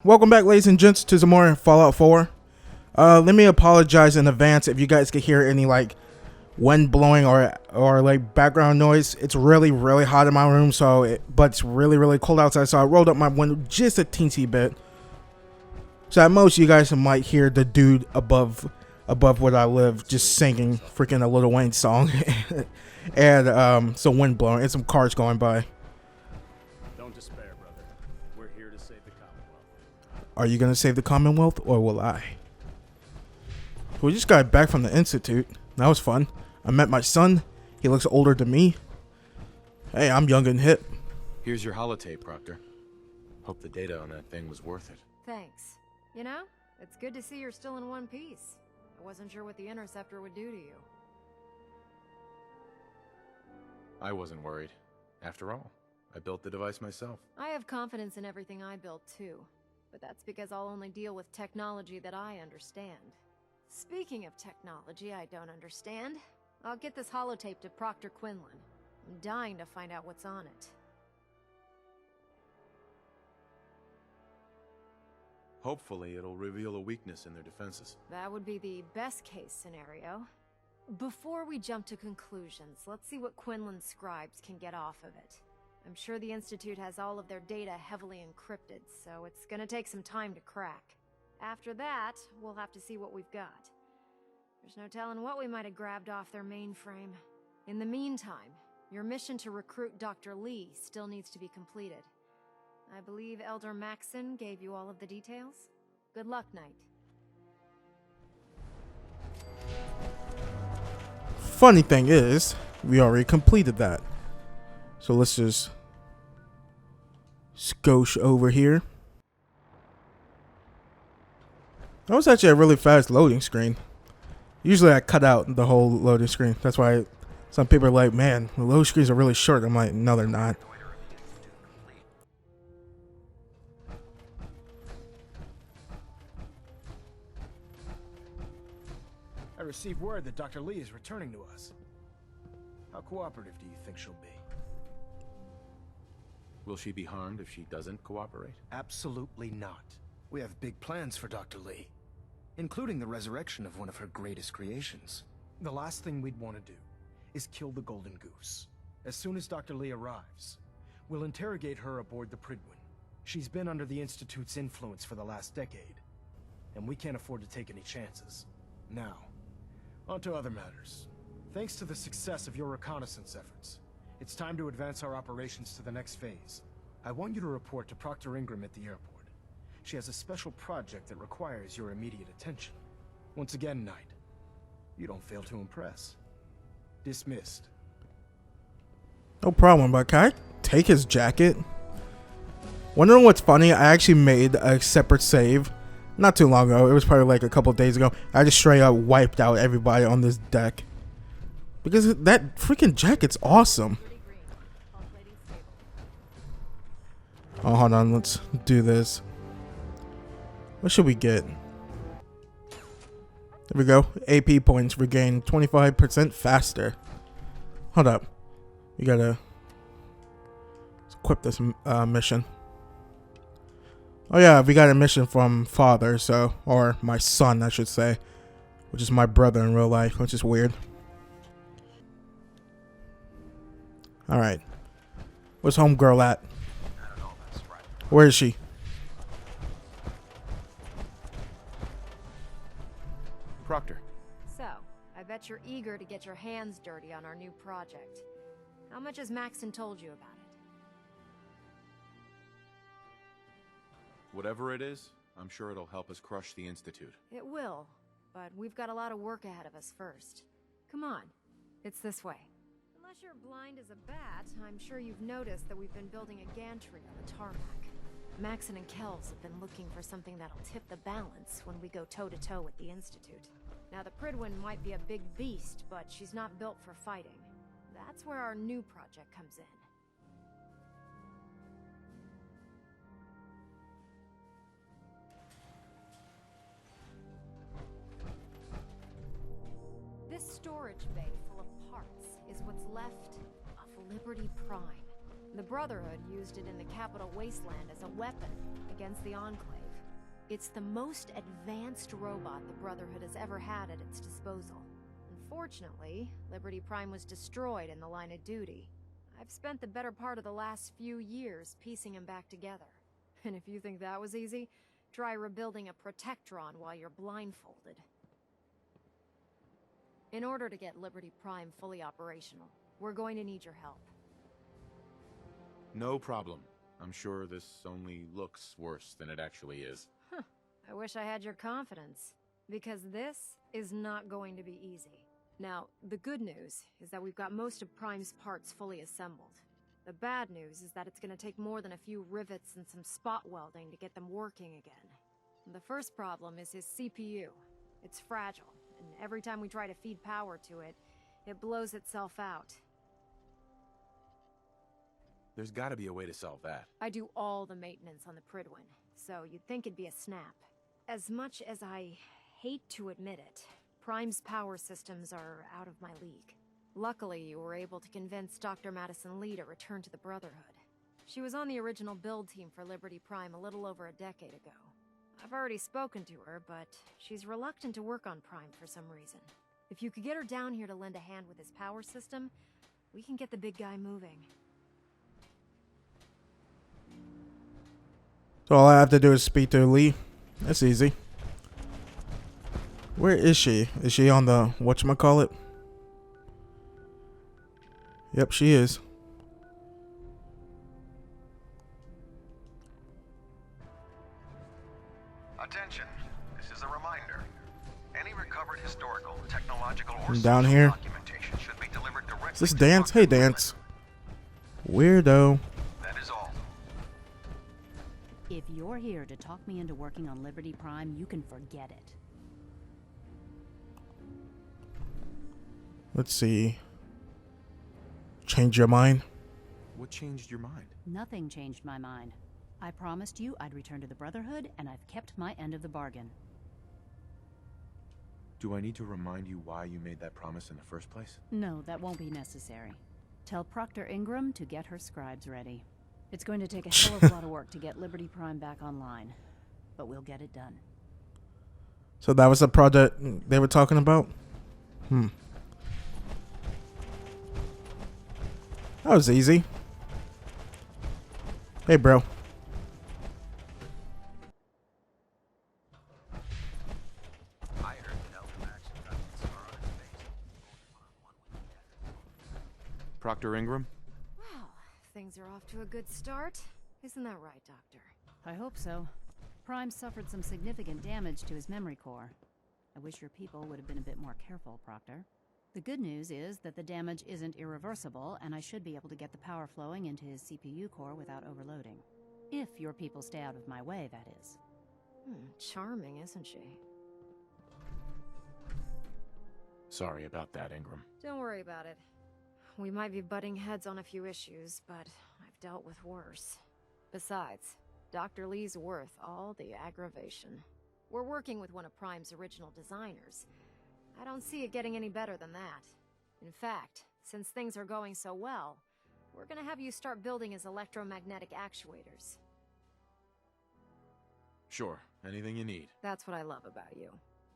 Welcome back, ladies and gents, to some more Fallout 4. Let me apologize in advance if you guys could hear any like wind blowing or like background noise. It's really hot in my room, but it's really cold outside, so I rolled up my window just a teensy bit. So at most you guys might hear the dude above where I live just singing freaking a Lil Wayne song and some wind blowing and some cars going by. Don't despair, brother. We're here to save the Commonwealth. Are you gonna save the Commonwealth, or will I? We just got back from the Institute. That was fun. I met my son. He looks older than me. Hey, I'm young and hip. Here's your holotape, Proctor. Hope the data on that thing was worth it. Thanks. You know, it's good to see you're still in one piece. I wasn't sure what the Interceptor would do to you. I wasn't worried. After all, I built the device myself. I have confidence in everything I built too, but that's because I'll only deal with technology that I understand. Speaking of technology I don't understand, I'll get this holotape to Proctor Quinlan. I'm dying to find out what's on it. Hopefully, it'll reveal a weakness in their defenses. That would be the best case scenario. Before we jump to conclusions, let's see what Quinlan's scribes can get off of it. I'm sure the Institute has all of their data heavily encrypted, so it's gonna take some time to crack. After that, we'll have to see what we've got. There's no telling what we might have grabbed off their mainframe. In the meantime, your mission to recruit Dr. Lee still needs to be completed. I believe Elder Maxon gave you all of the details. Good luck, Knight. Funny thing is, we already completed that. So let's just skosh over here. That was actually a really fast loading screen. Usually I cut out the whole loading screen. That's why some people are like, man, the loading screens are really short. I'm like, no, they're not. I received word that Dr. Lee is returning to us. How cooperative do you think she'll be? Will she be harmed if she doesn't cooperate? Absolutely not. We have big plans for Dr. Lee, including the resurrection of one of her greatest creations. The last thing we'd want to do is kill the Golden Goose. As soon as Dr. Lee arrives, we'll interrogate her aboard the Pridwin. She's been under the Institute's influence for the last decade, and we can't afford to take any chances. Now, on to other matters. Thanks to the success of your reconnaissance efforts, it's time to advance our operations to the next phase. I want you to report to Proctor Ingram at the airport. She has a special project that requires your immediate attention. Once again, Knight, you don't fail to impress. Dismissed. No problem, but can I take his jacket? Wondering what's funny, I actually made a separate save not too long ago. It was probably like a couple days ago. I just straight up wiped out everybody on this deck. Because that freaking jacket's awesome. Oh, hold on. Let's do this. What should we get? There we go. AP points regained 25% faster. Hold up. You gotta equip this mission. Oh yeah, we got a mission from father, or my son, I should say, which is my brother in real life, which is weird. All right, where's homegirl at? Where is she? Proctor. So, I bet you're eager to get your hands dirty on our new project. How much has Maxon told you about it? Whatever it is, I'm sure it'll help us crush the Institute. It will, but we've got a lot of work ahead of us first. Come on, it's this way. Unless you're blind as a bat, I'm sure you've noticed that we've been building a gantry on the tarmac. Maxon and Kells have been looking for something that'll tip the balance when we go toe-to-toe with the Institute. Now, the Pridwin might be a big beast, but she's not built for fighting. That's where our new project comes in. This storage bay full of parts is what's left of Liberty Prime. The Brotherhood used it in the Capital Wasteland as a weapon against the Enclave. It's the most advanced robot the Brotherhood has ever had at its disposal. Unfortunately, Liberty Prime was destroyed in the line of duty. I've spent the better part of the last few years piecing him back together. And if you think that was easy, try rebuilding a Protectron while you're blindfolded. In order to get Liberty Prime fully operational, we're going to need your help. No problem. I'm sure this only looks worse than it actually is. I wish I had your confidence, because this is not going to be easy. Now, the good news is that we've got most of Prime's parts fully assembled. The bad news is that it's going to take more than a few rivets and some spot welding to get them working again. The first problem is his CPU. It's fragile, and every time we try to feed power to it, it blows itself out. There's gotta be a way to solve that. I do all the maintenance on the Pridwin, so you'd think it'd be a snap. As much as I hate to admit it, Prime's power systems are out of my league. Luckily, you were able to convince Dr. Madison Lee to return to the Brotherhood. She was on the original build team for Liberty Prime a little over a decade ago. I've already spoken to her, but she's reluctant to work on Prime for some reason. If you could get her down here to lend a hand with his power system, we can get the big guy moving. So all I have to do is speak to Lee. That's easy. Where is she? Is she on the whatchamacallit? Yep, she is. Attention. This is a reminder. Any recovered historical, technological, or Down social here. documentation should be delivered directly Is this to Dance? Dr. Hey, Dance. Weirdo. That is all. If you're here to talk me into working on Liberty Prime, you can forget it. Let's see. Change your mind? What changed your mind? Nothing changed my mind. I promised you I'd return to the Brotherhood, and I've kept my end of the bargain. Do I need to remind you why you made that promise in the first place? No, that won't be necessary. Tell Proctor Ingram to get her scribes ready. It's going to take a hell of a lot of work to get Liberty Prime back online, but we'll get it done. So that was the project they were talking about? That was easy. Hey, bro. I heard that Elder Max got a scar on his face. One with death. Proctor Ingram? Well, things are off to a good start. Isn't that right, Doctor? I hope so. Prime suffered some significant damage to his memory core. I wish your people would have been a bit more careful, Proctor. The good news is that the damage isn't irreversible, and I should be able to get the power flowing into his CPU core without overloading. If your people stay out of my way, that is. Charming, isn't she? Sorry about that, Ingram. Don't worry about it. We might be butting heads on a few issues, but I've dealt with worse. Besides, Dr. Lee's worth all the aggravation. We're working with one of Prime's original designers. I don't see it getting any better than that. In fact, since things are going so well, we're gonna have you start building his electromagnetic actuators. Sure, anything you need. That's what I love about you.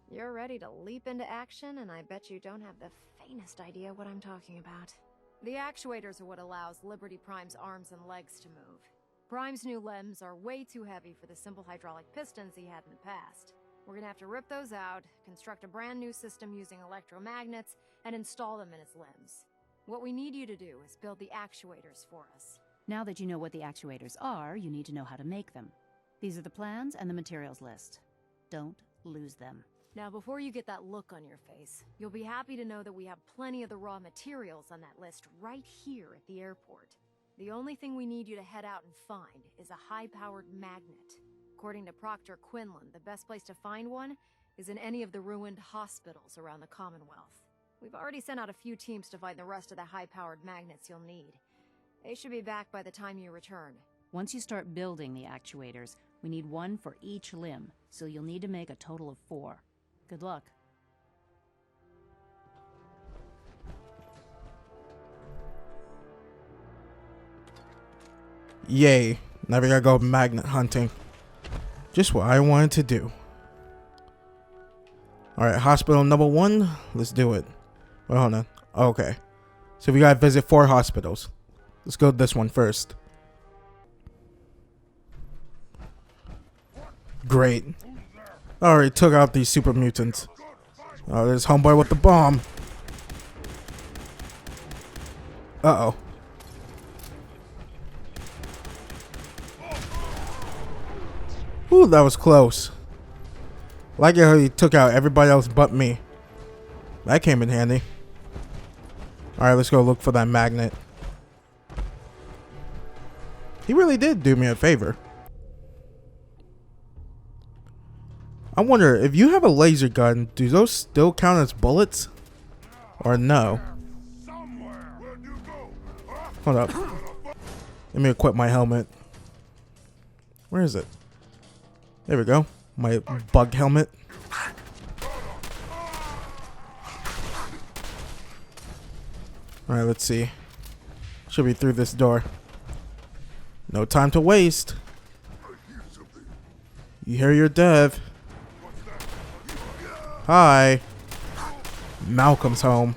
You're ready to leap into action, and I bet you don't have the faintest idea what I'm talking about. The actuators are what allows Liberty Prime's arms and legs to move. Prime's new limbs are way too heavy for the simple hydraulic pistons he had in the past. We're gonna have to rip those out, construct a brand new system using electromagnets, and install them in his limbs. What we need you to do is build the actuators for us. Now that you know what the actuators are, you need to know how to make them. These are the plans and the materials list. Don't lose them. Now, before you get that look on your face, you'll be happy to know that we have plenty of the raw materials on that list right here at the airport. The only thing we need you to head out and find is a high-powered magnet. According to Proctor Quinlan, the best place to find one is in any of the ruined hospitals around the Commonwealth. We've already sent out a few teams to find the rest of the high-powered magnets you'll need. They should be back by the time you return. Once you start building the actuators, we need one for each limb, so you'll need to make a total of 4. Good luck. Yay. Now we gotta go magnet hunting. Just what I wanted to do. Alright, hospital number 1. Let's do it. Wait, hold on. Okay. So we gotta visit 4 hospitals. Let's go to this one first. Great. Already took out these super mutants. Oh, there's homeboy with the bomb. Uh-oh. Ooh, that was close. Like how he took out everybody else but me. That came in handy. Alright, let's go look for that magnet. He really did do me a favor. I wonder, if you have a laser gun, do those still count as bullets? Or no? Hold up. Let me equip my helmet. Where is it? There we go. My bug helmet. Alright, let's see. Should be through this door. No time to waste. You hear your dev. Hi. Malcolm's home.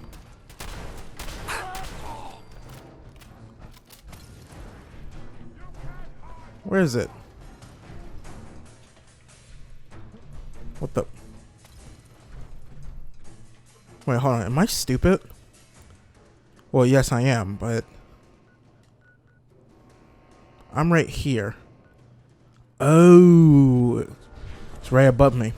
Where is it? What the? Wait, hold on. Am I stupid? Well, yes, I am, but I'm right here. Oh, it's right above me.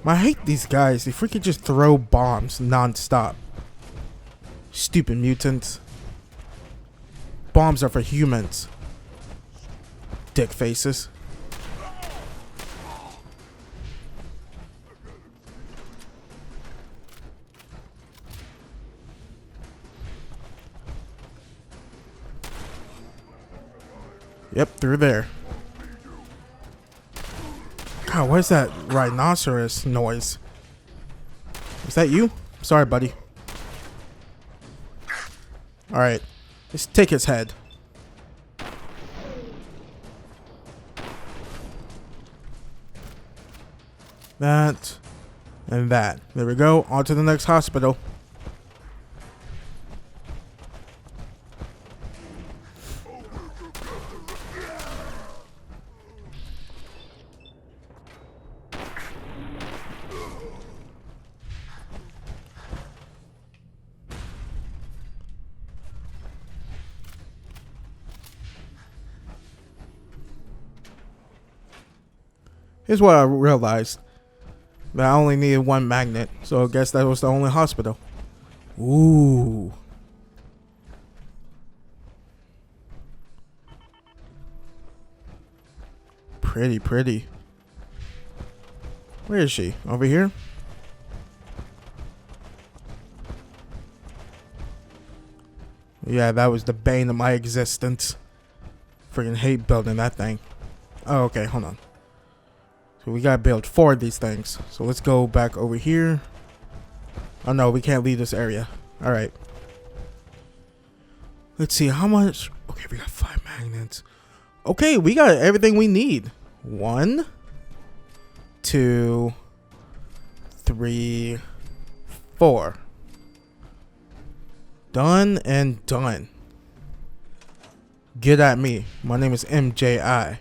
I hate these guys. They freaking just throw bombs non-stop. Stupid mutants. Bombs are for humans. Dick faces. Yep, through there. God, what is that rhinoceros noise? Is that you? Sorry, buddy. Alright, let's take his head. That and that. There we go. On to the next hospital. Here's what I realized. That I only needed 1 magnet, so I guess that was the only hospital. Ooh. Pretty, pretty. Where is she? Over here? Yeah, that was the bane of my existence. Freaking hate building that thing. Oh, okay, hold on. So we gotta build 4 of these things. So let's go back over here. Oh no, we can't leave this area. Alright. Let's see how much. Okay, we got 5 magnets. Okay, we got everything we need. 1, 2, 3, 4. Done and done. Get at me. My name is MJI.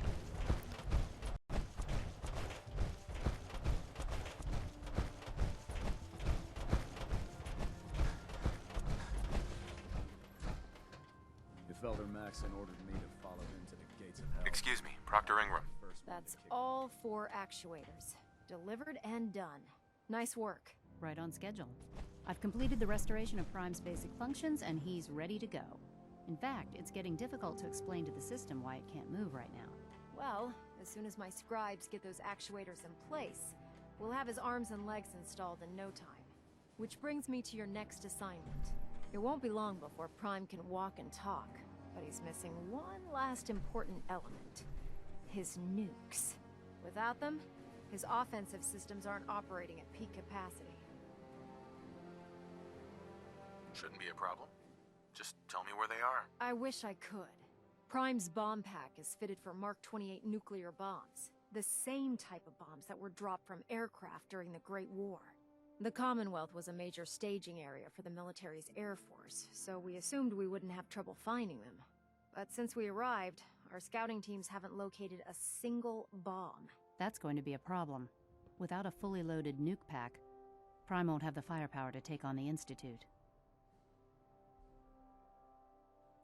Excuse me, Proctor Ingram. That's all 4 actuators. Delivered and done. Nice work. Right on schedule. I've completed the restoration of Prime's basic functions, and he's ready to go. In fact, it's getting difficult to explain to the system why it can't move right now. Well, as soon as my scribes get those actuators in place, we'll have his arms and legs installed in no time. Which brings me to your next assignment. It won't be long before Prime can walk and talk, but he's missing one last important element. His nukes. Without them, his offensive systems aren't operating at peak capacity. Shouldn't be a problem. Just tell me where they are. I wish I could, Prime's bomb pack is fitted for Mark 28 nuclear bombs, the same type of bombs that were dropped from aircraft during the Great War. The Commonwealth was a major staging area for the military's Air Force, so we assumed we wouldn't have trouble finding them. But since we arrived, our scouting teams haven't located a single bomb. That's going to be a problem. Without a fully loaded nuke pack, Prime won't have the firepower to take on the Institute.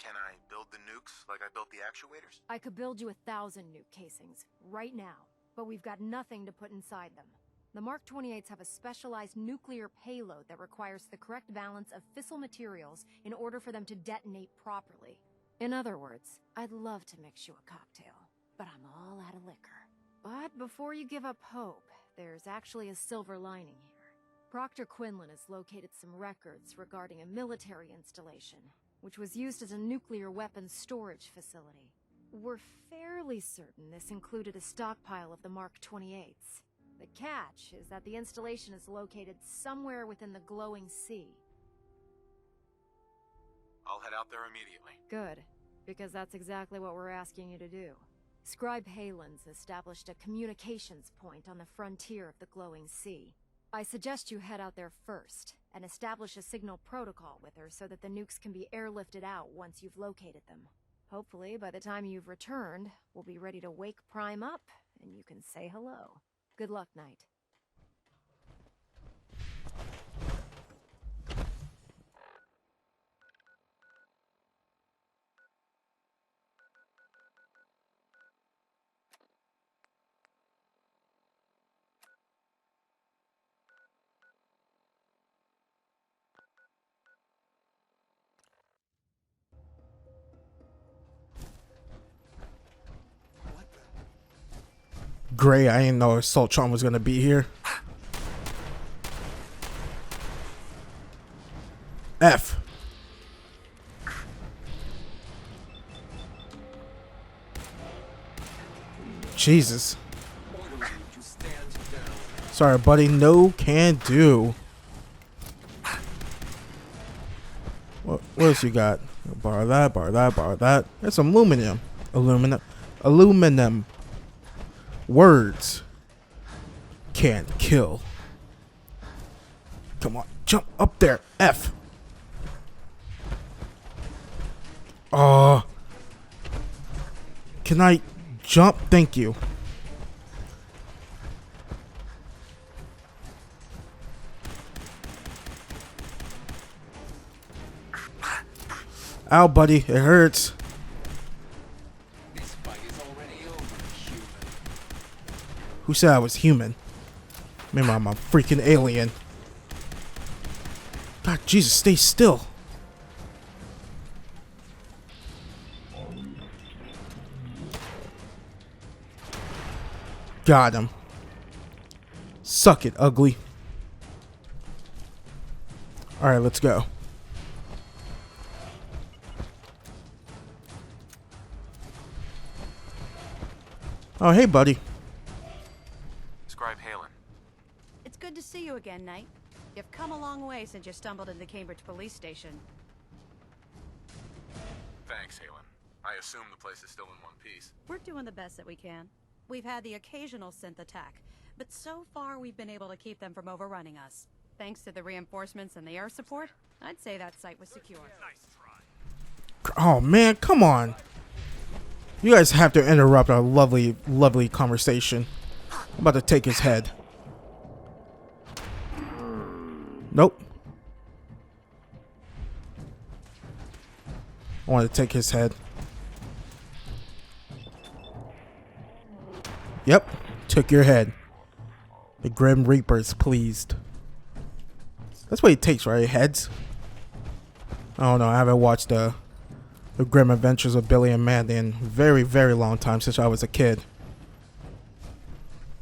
Can I build the nukes like I built the actuators? I could build you 1,000 nuke casings, right now, but we've got nothing to put inside them. The Mark 28s have a specialized nuclear payload that requires the correct balance of fissile materials in order for them to detonate properly. In other words, I'd love to mix you a cocktail, but I'm all out of liquor. But before you give up hope, there's actually a silver lining here. Proctor Quinlan has located some records regarding a military installation, which was used as a nuclear weapons storage facility. We're fairly certain this included a stockpile of the Mark 28s. The catch is that the installation is located somewhere within the glowing sea. I'll head out there immediately. Good, because that's exactly what we're asking you to do. Scribe Halen's established a communications point on the frontier of the glowing sea. I suggest you head out there first, and establish a signal protocol with her so that the nukes can be airlifted out once you've located them. Hopefully, by the time you've returned, we'll be ready to wake Prime up, and you can say hello. Good luck, Knight. Great, I didn't know Soltron was gonna be here. F. Jesus. Sorry, buddy. No can do. What else you got? Borrow that, borrow that, borrow that. There's some aluminum. Aluminum. Words can't kill. Come on, jump up there. F. Can I jump? Thank you. Ow, buddy, it hurts. Who said I was human? Maybe I'm a freaking alien. God, Jesus, stay still. Got him. Suck it, ugly. Alright, let's go. Oh, hey, buddy. Scribe Halen. It's good to see you again, Knight. You've come a long way since you stumbled into the Cambridge police station. Thanks, Halen. I assume the place is still in one piece. We're doing the best that we can. We've had the occasional synth attack, but so far we've been able to keep them from overrunning us. Thanks to the reinforcements and the air support, I'd say that site was secure. Nice try. Oh, man, come on. You guys have to interrupt our lovely, lovely conversation. I'm about to take his head. Nope. I want to take his head. Yep, took your head. The Grim Reaper's pleased. That's what it takes, right? Heads? I don't know. I haven't watched the Grim Adventures of Billy and Mandy in a very, very long time, since I was a kid.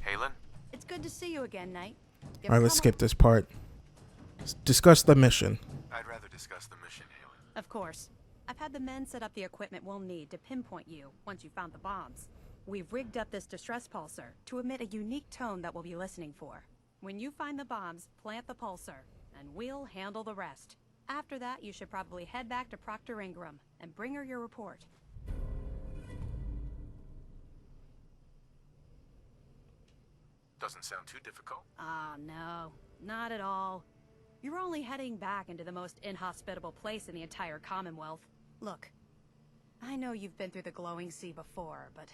Halen? It's good to see you again, Knight. Alright, let's skip this part. Let's discuss the mission. I'd rather discuss the mission, Halen. Of course. I've had the men set up the equipment we'll need to pinpoint you once you found the bombs. We've rigged up this distress pulsar to emit a unique tone that we'll be listening for. When you find the bombs, plant the pulsar, and we'll handle the rest. After that, you should probably head back to Proctor Ingram and bring her your report. Doesn't sound too difficult. Ah, no. Not at all. You're only heading back into the most inhospitable place in the entire Commonwealth. Look, I know you've been through the glowing sea before, but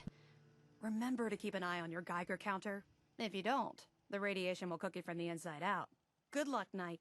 remember to keep an eye on your Geiger counter. If you don't, the radiation will cook you from the inside out. Good luck, Knight.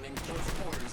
in close quarters.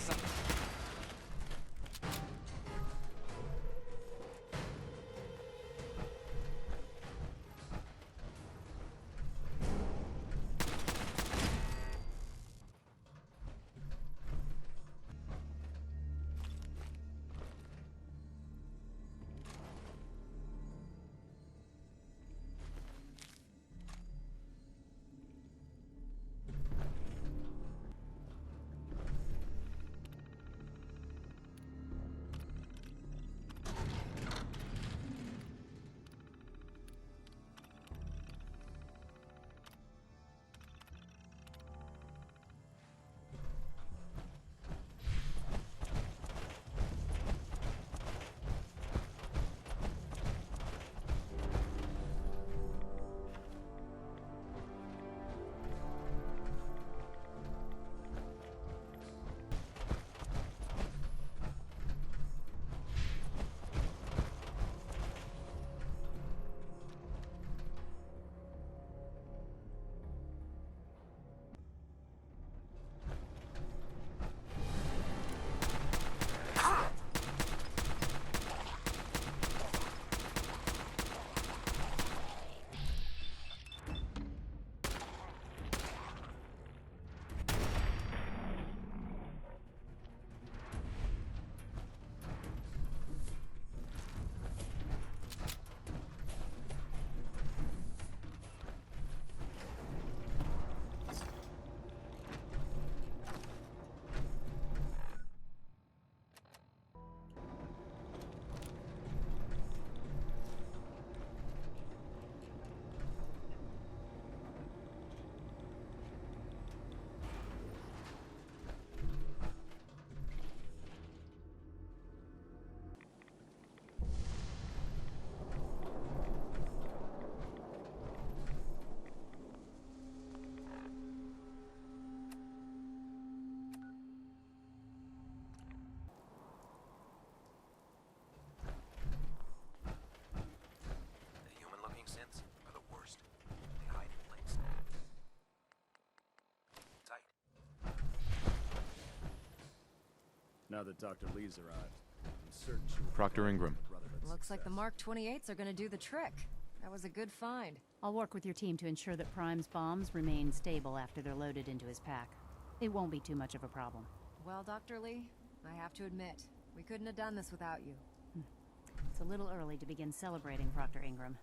Now that Dr. Lee's arrived, I'm certain she will Proctor Ingram. Looks like the Mark 28s are gonna do the trick. That was a good find. I'll work with your team to ensure that Prime's bombs remain stable after they're loaded into his pack. It won't be too much of a problem. Well, Dr. Lee, I have to admit, we couldn't have done this without you. It's a little early to begin celebrating, Proctor Ingram.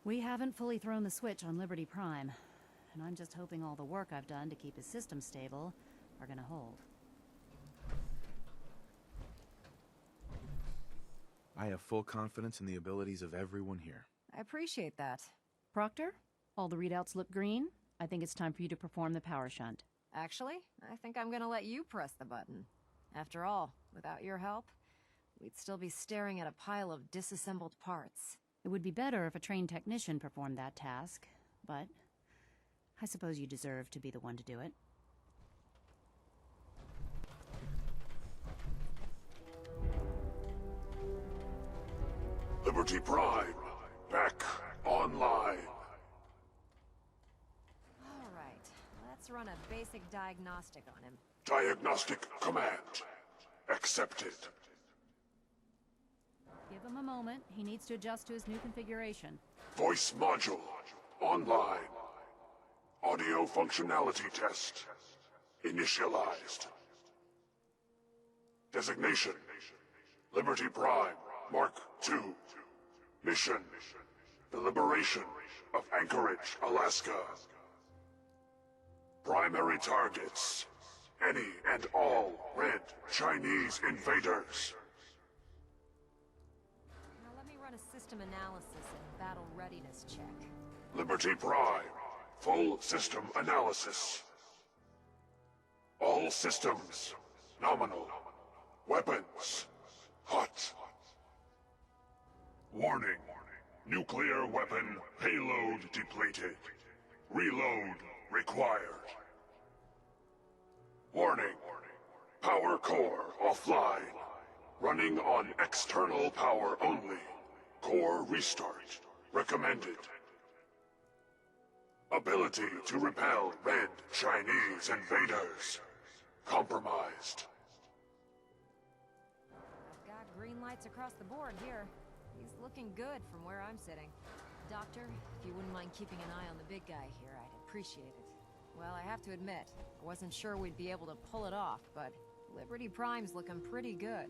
We haven't fully thrown the switch on Liberty Prime, and I'm just hoping all the work I've done to keep his system stable are gonna hold. I have full confidence in the abilities of everyone here. I appreciate that. Proctor, all the readouts look green. I think it's time for you to perform the power shunt. Actually, I think I'm gonna let you press the button. After all, without your help, we'd still be staring at a pile of disassembled parts. It would be better if a trained technician performed that task, but I suppose you deserve to be the one to do it. Liberty Prime, back online. All right, let's run a basic diagnostic on him. Diagnostic command accepted. Give him a moment. He needs to adjust to his new configuration. Voice module online. Audio functionality test initialized. Designation: Liberty Prime Mark II. Mission: the liberation of Anchorage, Alaska. Primary targets: any and all red Chinese invaders. Now let me run a system analysis and battle readiness check. Liberty Prime, full system analysis. All systems nominal. Weapons hot. Warning. Nuclear weapon payload depleted. Reload required. Warning. Power core offline. Running on external power only. Core restart recommended. Ability to repel red Chinese invaders compromised. I've got green lights across the board here. He's looking good from where I'm sitting. Doctor, if you wouldn't mind keeping an eye on the big guy here, I'd appreciate it. Well, I have to admit, I wasn't sure we'd be able to pull it off, but Liberty Prime's looking pretty good.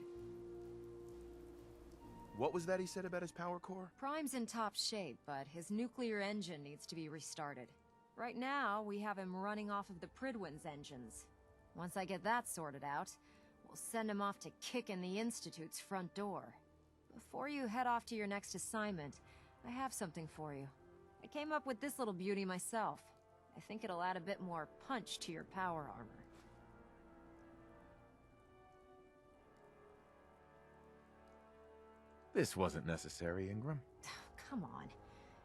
What was that he said about his power core? Prime's in top shape, but his nuclear engine needs to be restarted. Right now, we have him running off of the Pridwin's engines. Once I get that sorted out, we'll send him off to kick in the Institute's front door. Before you head off to your next assignment, I have something for you. I came up with this little beauty myself. I think it'll add a bit more punch to your power armor. This wasn't necessary, Ingram. Come on.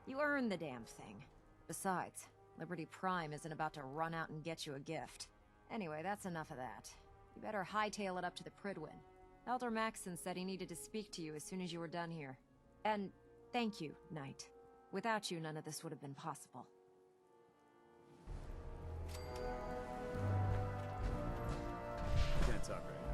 You earned the damn thing. Besides, Liberty Prime isn't about to run out and get you a gift. Anyway, that's enough of that. You better hightail it up to the Pridwin. Elder Maxson said he needed to speak to you as soon as you were done here. And thank you, Knight. Without you, none of this would have been possible. Can't talk right now.